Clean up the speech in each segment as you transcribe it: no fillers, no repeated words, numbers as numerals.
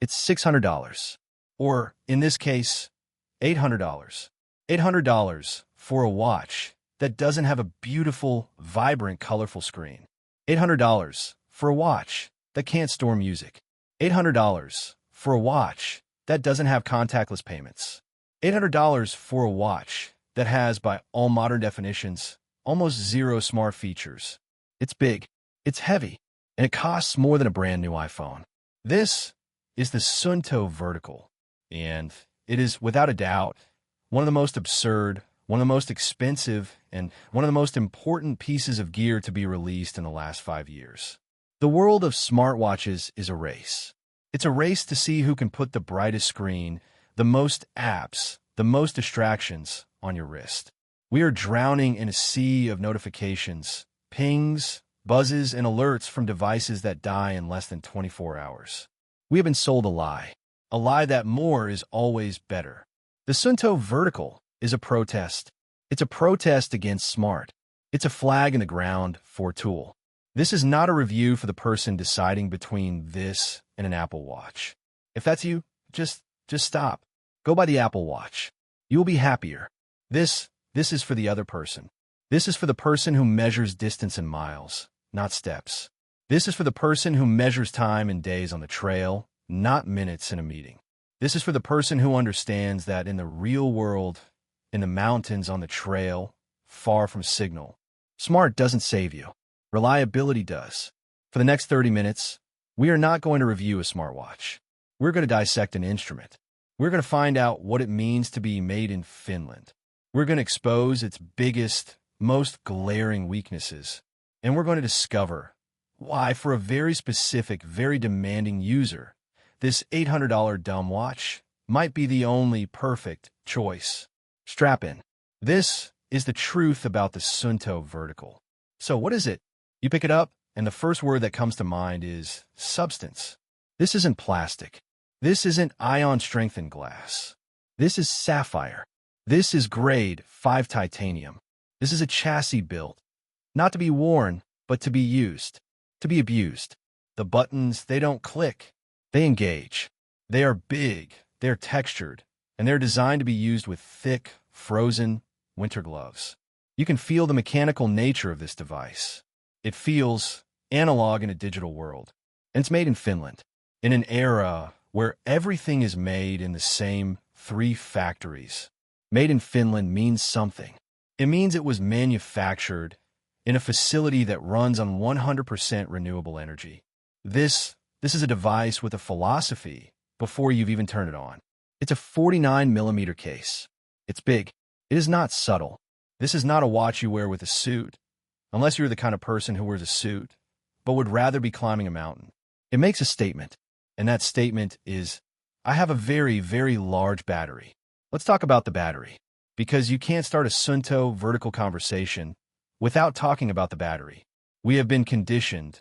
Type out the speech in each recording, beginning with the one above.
it's $600. Or, in this case, $800. $800 for a watch that doesn't have a beautiful, vibrant, colorful screen. $800 for a watch that can't store music. $800 for a watch that doesn't have contactless payments. $800 for a watch that has, by all modern definitions, almost zero smart features. It's big, it's heavy, and it costs more than a brand new iPhone. This is the Suunto Vertical, and it is, without a doubt, one of the most absurd, one of the most expensive, and one of the most important pieces of gear to be released in the last 5 years. The world of smartwatches is a race. It's a race to see who can put the brightest screen, the most apps, the most distractions on your wrist. We are drowning in a sea of notifications, pings, buzzes, and alerts from devices that die in less than 24 hours. We have been sold a lie that more is always better. The Suunto Vertical is a protest. It's a protest against smart. It's a flag in the ground for tool. This is not a review for the person deciding between this and an Apple Watch. If that's you, just stop. Go buy the Apple Watch. You will be happier. This is for the other person. This is for the person who measures distance in miles, not steps. This is for the person who measures time in days on the trail, not minutes in a meeting. This is for the person who understands that in the real world, in the mountains, on the trail, far from signal, smart doesn't save you. Reliability does. For the next 30 minutes, we are not going to review a smartwatch. We're going to dissect an instrument. We're going to find out what it means to be made in Finland. We're going to expose its biggest, most glaring weaknesses. And we're going to discover why, for a very specific, very demanding user, this $800 dumb watch might be the only perfect choice. Strap in. This is the truth about the Suunto Vertical. So what is it? You pick it up, and the first word that comes to mind is substance. This isn't plastic. This isn't ion-strengthened glass. This is sapphire. This is grade 5 titanium. This is a chassis built, not to be worn, but to be used, to be abused. The buttons, they don't click. They engage. They are big, they're textured, and they're designed to be used with thick, frozen winter gloves. You can feel the mechanical nature of this device. It feels analog in a digital world. And it's made in Finland, in an era where everything is made in the same 3 factories. Made in Finland means something. It means it was manufactured in a facility that runs on 100% renewable energy. This is a device with a philosophy before you've even turned it on. It's a 49mm case. It's big. It is not subtle. This is not a watch you wear with a suit, unless you're the kind of person who wears a suit, but would rather be climbing a mountain. It makes a statement, and that statement is, I have a very, very large battery. Let's talk about the battery, because you can't start a Suunto Vertical conversation without talking about the battery. We have been conditioned,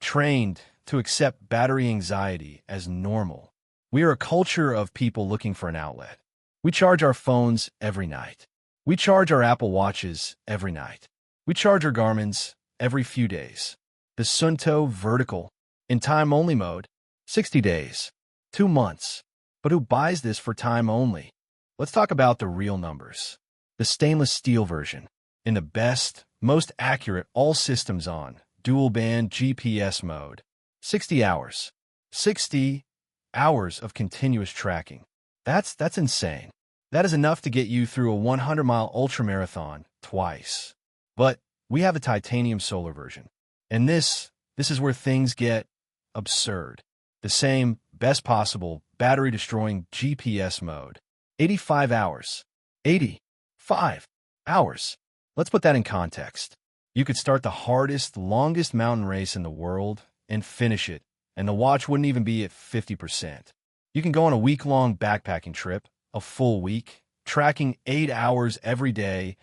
trained to accept battery anxiety as normal. We are a culture of people looking for an outlet. We charge our phones every night. We charge our Apple Watches every night. We charge our Garmins every few days. The Suunto Vertical, in time-only mode, 60 days, 2 months. But who buys this for time only? Let's talk about the real numbers. The stainless steel version, in the best, most accurate, all systems on, dual-band GPS mode. 60 hours. 60 hours of continuous tracking. That's insane. That is enough to get you through a 100-mile ultramarathon twice. But we have the titanium solar version. And this is where things get absurd. The same, best possible, battery-destroying GPS mode. 85 hours. 85 hours. Let's put that in context. You could start the hardest, longest mountain race in the world and finish it, and the watch wouldn't even be at 50%. You can go on a week-long backpacking trip, a full week, tracking 8 hours every day,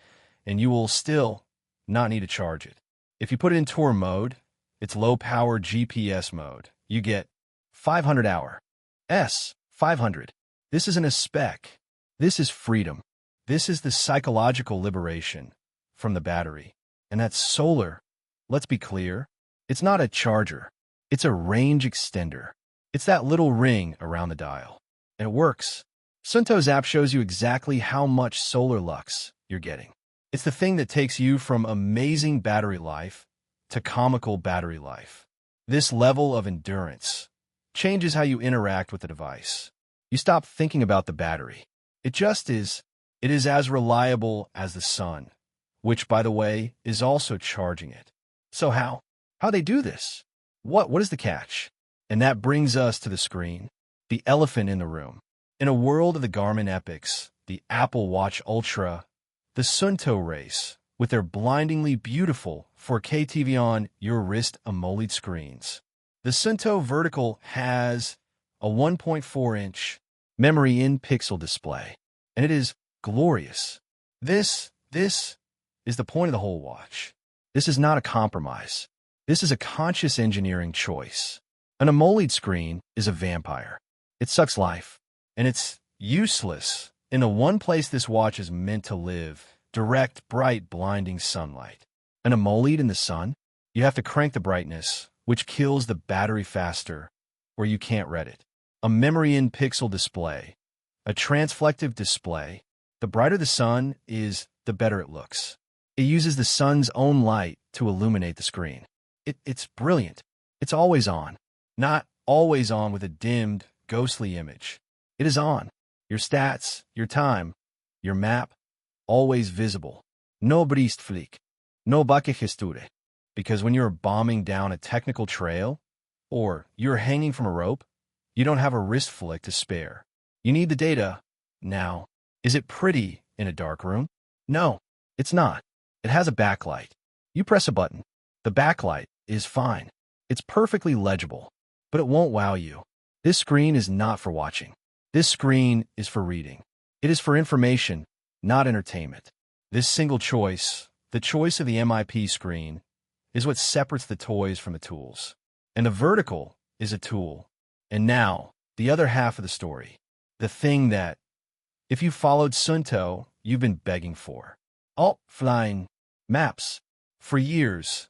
and you will still not need to charge it. If you put it in tour mode, it's low-power GPS mode. You get 500 hour. 500. This isn't a spec. This is freedom. This is the psychological liberation from the battery. And that's solar. Let's be clear. It's not a charger. It's a range extender. It's that little ring around the dial. And it works. Suunto's app shows you exactly how much solar lux you're getting. It's the thing that takes you from amazing battery life to comical battery life. This level of endurance changes how you interact with the device. You stop thinking about the battery. It just is. It is as reliable as the sun, which, by the way, is also charging it. So how they do this? What is the catch? And that brings us to the screen, the elephant in the room. In a world of the Garmin Epics, the Apple Watch Ultra, the Suunto race, with their blindingly beautiful 4K TV on your wrist AMOLED screens. The Suunto Vertical has a 1.4-inch memory-in-pixel display, and it is glorious. This is the point of the whole watch. This is not a compromise. This is a conscious engineering choice. An AMOLED screen is a vampire. It sucks life, and it's useless in the one place this watch is meant to live: direct, bright, blinding sunlight. An AMOLED in the sun? You have to crank the brightness, which kills the battery faster, or you can't read it. A memory-in-pixel display, a transflective display. The brighter the sun is, the better it looks. It uses the sun's own light to illuminate the screen. It's brilliant. It's always on. Not always on with a dimmed, ghostly image. It is on. Your stats, your time, your map, always visible. No bristflick. No bakkehistorie. Because when you're bombing down a technical trail, or you're hanging from a rope, you don't have a wrist flick to spare. You need the data now. Is it pretty in a dark room? No, it's not. It has a backlight. You press a button. The backlight is fine. It's perfectly legible, but it won't wow you. This screen is not for watching. This screen is for reading. It is for information, not entertainment. This single choice, the choice of the MIP screen, is what separates the toys from the tools. And the Vertical is a tool. And now, the other half of the story. The thing that, if you followed Suunto, you've been begging for. Flying maps. For years,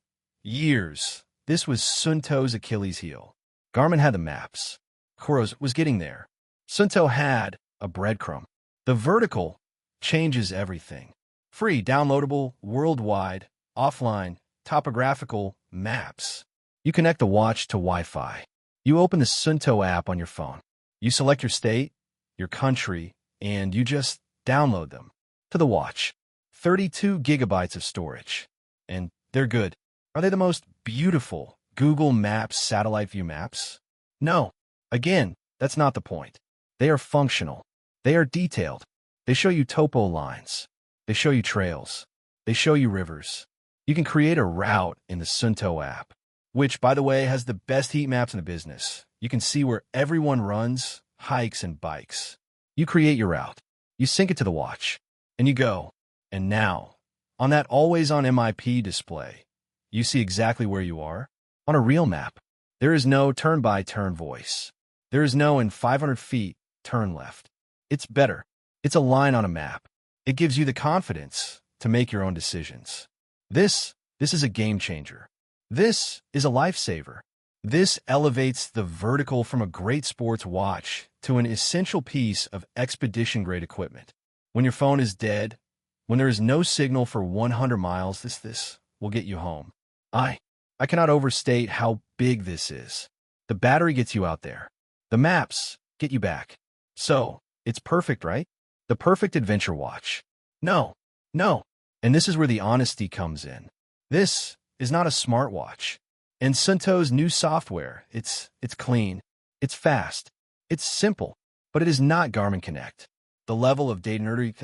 this was Suunto's Achilles heel. Garmin had the maps. COROS was getting there. Suunto had a breadcrumb. The Vertical changes everything. Free, downloadable, worldwide, offline, topographical maps. You connect the watch to Wi-Fi. You open the Suunto app on your phone. You select your state, your country, and you just download them to the watch. 32 gigabytes of storage. And they're good. Are they the most beautiful Google Maps satellite view maps? No. Again, that's not the point. They are functional. They are detailed. They show you topo lines. They show you trails. They show you rivers. You can create a route in the Suunto app, which, by the way, has the best heat maps in the business. You can see where everyone runs, hikes, and bikes. You create your route. You sync it to the watch, and you go. And now, on that always-on MIP display, you see exactly where you are. On a real map, there is no turn-by-turn voice. There is no in 500 feet, turn left. It's better. It's a line on a map. It gives you the confidence to make your own decisions. This is a game changer. This is a lifesaver. This elevates the Vertical from a great sports watch to an essential piece of expedition-grade equipment. When your phone is dead, when there is no signal for 100 miles, this will get you home. I cannot overstate how big this is. The battery gets you out there. The maps get you back. So, it's perfect, right? The perfect adventure watch. No. And this is where the honesty comes in. This is not a smartwatch. And Suunto's new software, it's clean, it's fast, it's simple, but it is not Garmin Connect. The level of data nerdy,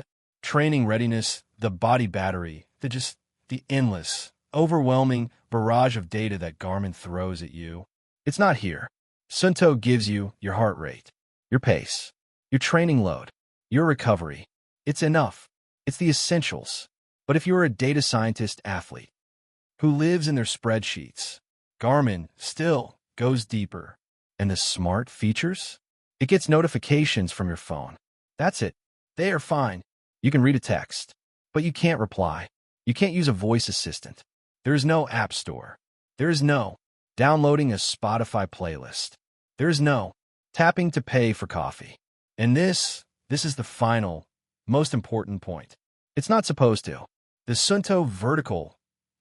training readiness, the body battery, the endless, overwhelming barrage of data that Garmin throws at you. It's not here. Suunto gives you your heart rate, your pace, your training load, your recovery. It's enough. It's the essentials. But if you're a data scientist athlete who lives in their spreadsheets, Garmin still goes deeper. And the smart features? It gets notifications from your phone. That's it. They are fine. You can read a text, but you can't reply. You can't use a voice assistant. There is no app store. There is no downloading a Spotify playlist. There is no tapping to pay for coffee. And this is the final, most important point. It's not supposed to. The Suunto Vertical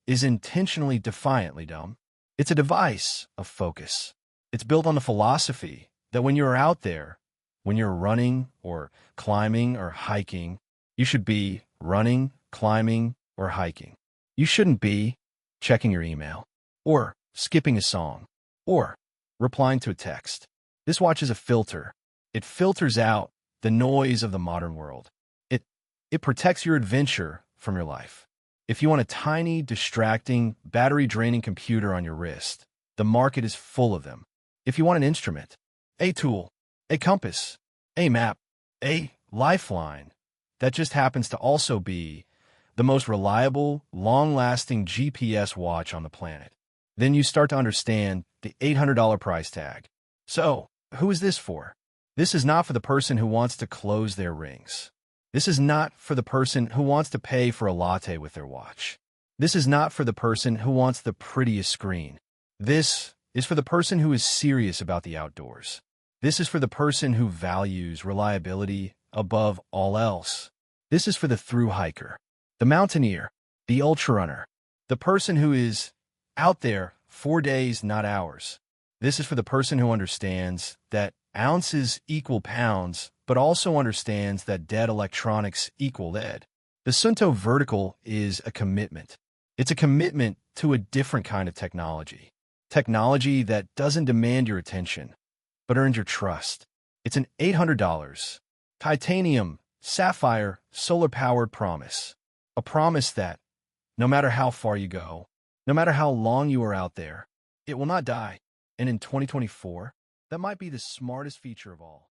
is intentionally defiantly dumb. It's a device of focus. It's built on the philosophy that when you're out there, when you're running or climbing or hiking, you should be running, climbing, or hiking. You shouldn't be checking your email, or skipping a song, or replying to a text. This watch is a filter. It filters out the noise of the modern world. It protects your adventure from your life. If you want a tiny, distracting, battery-draining computer on your wrist, the market is full of them. If you want an instrument, a tool, a compass, a map, a lifeline that just happens to also be the most reliable, long-lasting GPS watch on the planet, then you start to understand the $800 price tag. So, who is this for? This is not for the person who wants to close their rings. This is not for the person who wants to pay for a latte with their watch. This is not for the person who wants the prettiest screen. This is for the person who is serious about the outdoors. This is for the person who values reliability above all else. This is for the thru hiker, the mountaineer, the ultrarunner, the person who is out there 4 days, not hours. This is for the person who understands that ounces equal pounds, but also understands that dead electronics equal lead. The Suunto Vertical is a commitment. It's a commitment to a different kind of technology. Technology that doesn't demand your attention, but earns your trust. It's an $800, titanium, sapphire, solar-powered promise. A promise that, no matter how far you go, no matter how long you are out there, it will not die. And in 2024, that might be the smartest feature of all.